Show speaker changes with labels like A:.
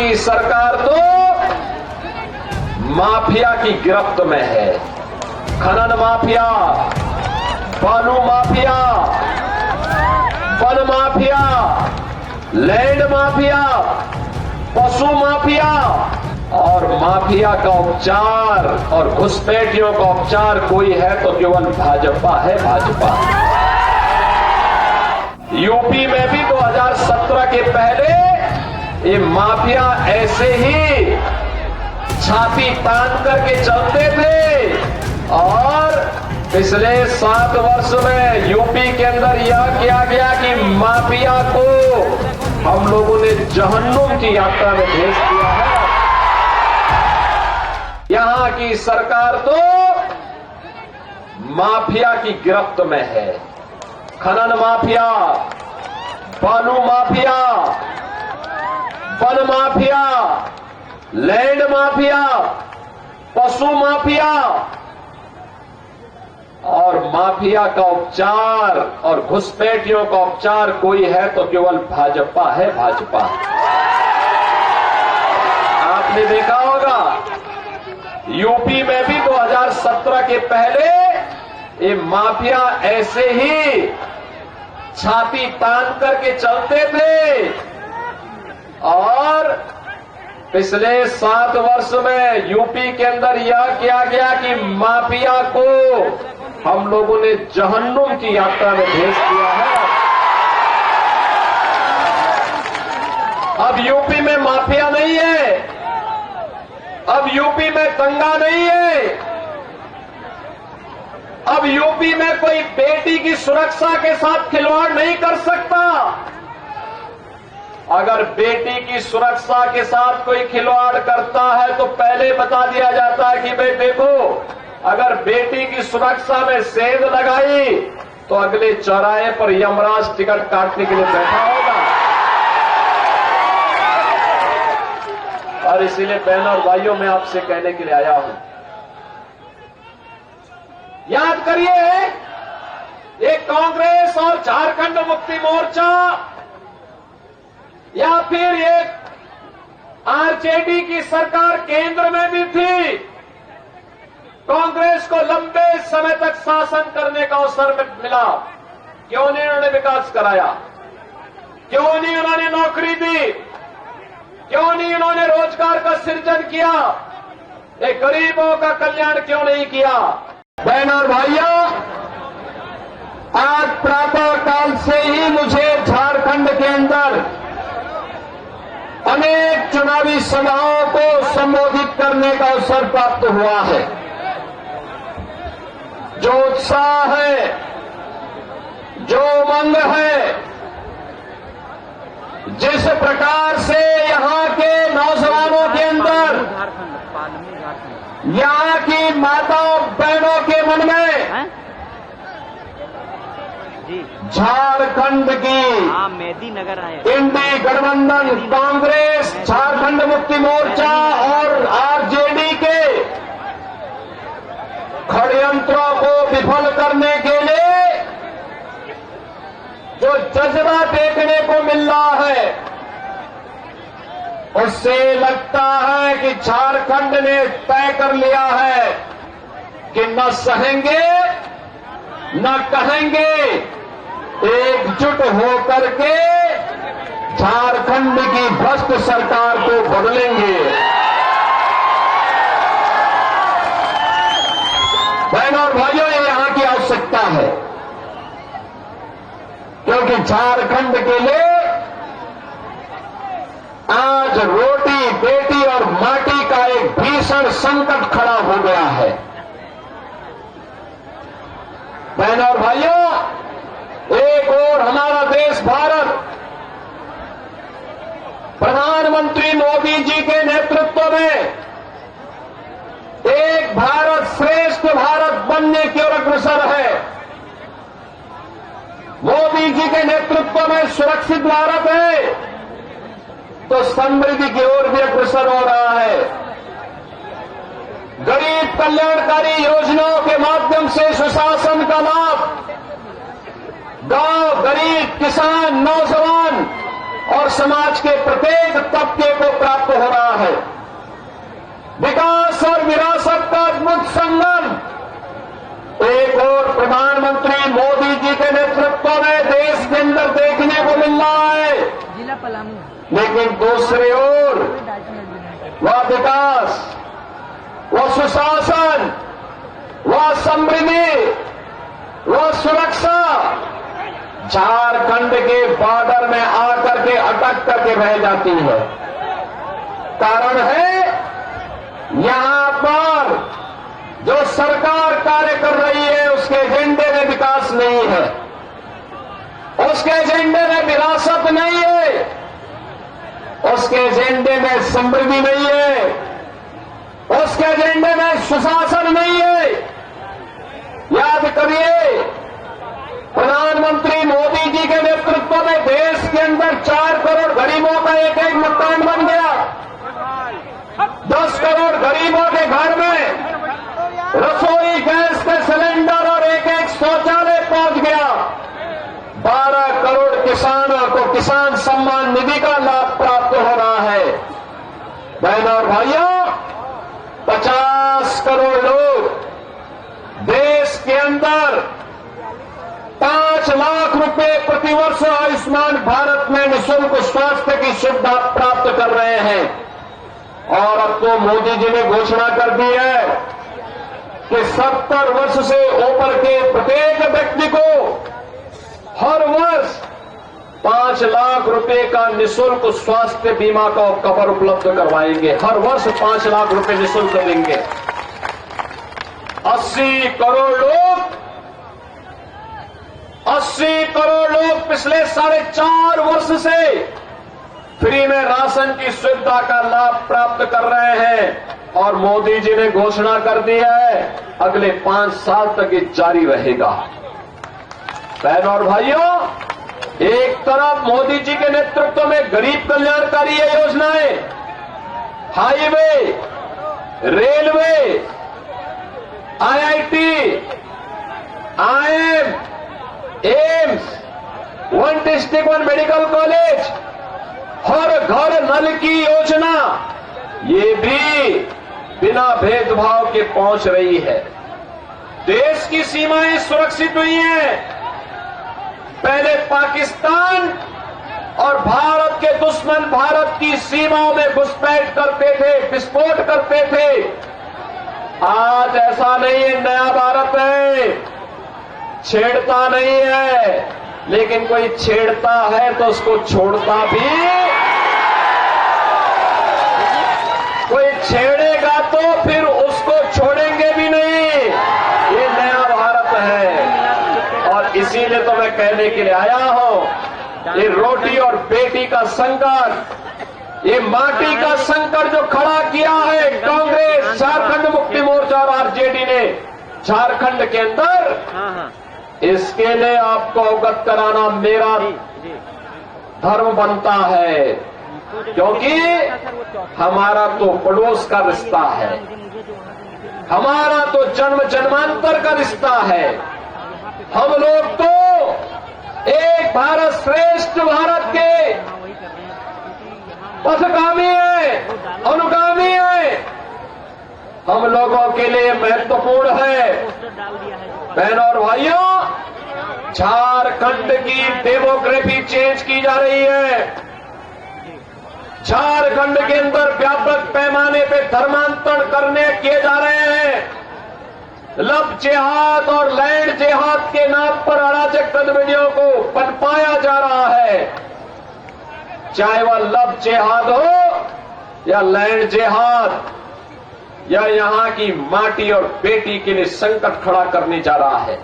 A: की सरकार तो माफिया की गिरफ्त में है। खनन माफिया, बालू mafia, one mafia, land mafia, पशु माफिया और माफिया का उपचार और घुसपैठियों का उपचार कोई है तो केवल भाजपा है, भाजपा। यूपी में भी 2017 के पहले ये माफिया ऐसे ही छाती तान करके चलते थे और पिछले 7 वर्ष में यूपी के अंदर यह किया गया कि माफिया को हम लोगों ने जहन्नुम की यात्रा में भेज दिया है। यहां की सरकार तो माफिया की गिरफ्त में है। खनन माफिया, बालू mafia, one mafia, land mafia, पशु माफिया और माफिया का उपचार और घुसपैठियों का उपचार कोई है तो केवल भाजपा है, भाजपा। आपने देखा होगा यूपी में भी 2017 के पहले ये माफिया ऐसे ही छाती तान करके चलते थे और पिछले 7 वर्ष में यूपी के अंदर यह किया गया कि माफिया को हम लोगों ने जहन्नुम की यात्रा में भेज दिया है। अब यूपी में माफिया नहीं है, अब यूपी में दंगा नहीं है, अब यूपी में कोई बेटी की सुरक्षा के साथ खिलवाड़ नहीं कर सकता। अगर बेटी की सुरक्षा के साथ कोई खिलवाड़ करता है तो पहले बता दिया जाता है कि भाई देखो, अगर बेटी की सुरक्षा में सेंध लगाई तो अगले चौराहे पर यमराज टिकट काटने के लिए बैठा होगा। और इसीलिए बहनों और भाइयों मैं आपसे कहने के लिए आया हूं, याद करिए ये कांग्रेस और झारखंड मुक्ति मोर्चा या फिर ये आरजेडी की सरकार केंद्र में भी थी, कांग्रेस को लंबे समय तक शासन करने का अवसर मिला। क्यों नहीं उन्होंने विकास कराया? क्यों नहीं उन्होंने नौकरी दी? क्यों नहीं उन्होंने रोजगार का सृजन किया? एक गरीबों का कल्याण क्यों नहीं किया? बहनों और भाइयों, आज प्रातः काल से ही मुझे झारखंड के अंदर अनेक चुनावी सभाओं को संबोधित करने का अवसर प्राप्त हुआ है। जो उत्साह है, जो उमंग है, जिस प्रकार से यहां के नौजवानों के अंदर, यहां की माताओं बहनों के मन में झारखंड की
B: मेदी नगर आए
A: इंडी गठबंधन कांग्रेस, झारखंड मुक्ति मोर्चा और आरजेडी के षड्यंत्रों को विफल करने के लिए जो जज्बा देखने को मिल रहा है, उससे लगता है कि झारखंड ने तय कर लिया है कि न सहेंगे न कहेंगे, एकजुट होकर के झारखंड की भ्रष्ट सरकार को बदलेंगे। बहनों और भाइयों, ये यहां की आवश्यकता है, क्योंकि झारखंड के लिए आज रोटी, बेटी और माटी का एक भीषण संकट खड़ा हो गया है। बहनों और भाइयों, एक और हमारा देश भारत प्रधानमंत्री मोदी जी के नेतृत्व में एक भारत श्रेष्ठ भारत बनने की ओर अग्रसर है। मोदी जी के नेतृत्व में सुरक्षित भारत है तो समृद्धि की ओर भी अग्रसर हो रहा है। गरीब कल्याणकारी योजनाओं के माध्यम से सुशासन का लाभ गांव, गरीब, किसान, नौजवान और समाज के प्रत्येक तबके को प्राप्त हो रहा है। विकास और विरासत का अद्भुत संगम एक और प्रधानमंत्री मोदी जी के नेतृत्व में देश के अंदर देखने को मिल रहा है,
B: जिला पलामू,
A: लेकिन दूसरी ओर वह विकास, वह सुशासन, वह समृद्धि, वह सुरक्षा झारखंड के बॉर्डर में आकर के अटक करके रह जाती है। कारण है यहां पर जो सरकार कार्य कर रही है उसके एजेंडे में विकास नहीं है, उसके एजेंडे में विरासत नहीं है, उसके एजेंडे में समृद्धि नहीं है, उसके एजेंडे में सुशासन नहीं है। याद करिए, प्रधानमंत्री मोदी जी के नेतृत्व में देश के अंदर 4 करोड़ गरीबों का एक एक मकान बन गया, 10 करोड़ गरीबों के घर में रसोई गैस के सिलेंडर और एक एक शौचालय पहुंच गया, 12 करोड़ किसानों को किसान सम्मान निधि का लाभ प्राप्त हो रहा है। बहनों और भाइयों, 50 करोड़ लोग देश के अंदर 5 लाख रुपए प्रतिवर्ष आयुष्मान भारत में निःशुल्क स्वास्थ्य की सुविधा प्राप्त कर रहे हैं। और अब तो मोदी जी ने घोषणा कर दी है कि 70 वर्ष से ऊपर के प्रत्येक व्यक्ति को हर वर्ष 5 लाख रुपए का निःशुल्क स्वास्थ्य बीमा का कवर उपलब्ध करवाएंगे। हर वर्ष 5 लाख रुपए निःशुल्क देंगे। 80 करोड़ लोग पिछले 4.5 वर्ष से फ्री में राशन की सुविधा का लाभ प्राप्त कर रहे हैं। और मोदी जी ने घोषणा कर दी है अगले 5 साल तक ये जारी रहेगा। बहनों और भाइयों, एक तरफ मोदी जी के नेतृत्व में गरीब कल्याणकारी योजनाएं, highway, railway, IIT, IIM, AIIMS, 1 district 1 medical college, हर घर नल की योजना, ये भी बिना भेदभाव के पहुंच रही है। देश की सीमाएं सुरक्षित हुई हैं। पहले पाकिस्तान और भारत के दुश्मन भारत की सीमाओं में घुसपैठ करते थे, विस्फोट करते थे। आज ऐसा नहीं है, नया भारत है, छेड़ता नहीं है, लेकिन कोई छेड़ता है तो उसको छोड़ता भी, कोई छेड़ेगा तो फिर उसको छोड़ेंगे भी नहीं। ये नया भारत है। और इसीलिए तो मैं कहने के लिए आया हूं, ये रोटी और बेटी का संकट, ये माटी का संकट जो खड़ा किया है कांग्रेस, झारखंड मुक्ति मोर्चा और आरजेडी ने झारखंड के अंदर, इसके लिए आपको अवगत कराना मेरा धर्म बनता है, क्योंकि हमारा तो पड़ोस का रिश्ता है, हमारा तो जन्म जन्मांतर का रिश्ता है। हम लोग तो एक भारत श्रेष्ठ भारत के पथगामी है, अनुगामी है। हम लोगों के लिए महत्वपूर्ण है। बहनों और भाइयों, झारखंड की डेमोग्राफी चेंज की जा रही है। झारखंड के अंदर व्यापक पैमाने पे धर्मांतरण करने किए जा रहे हैं। लव जिहाद और लैंड जिहाद के नाम पर अराजक गतिविधियों को पनपाया जा रहा है। चाहे वह लव जिहाद हो या लैंड जिहाद, या यहां की माटी और बेटी के लिए संकट खड़ा करने जा रहा है।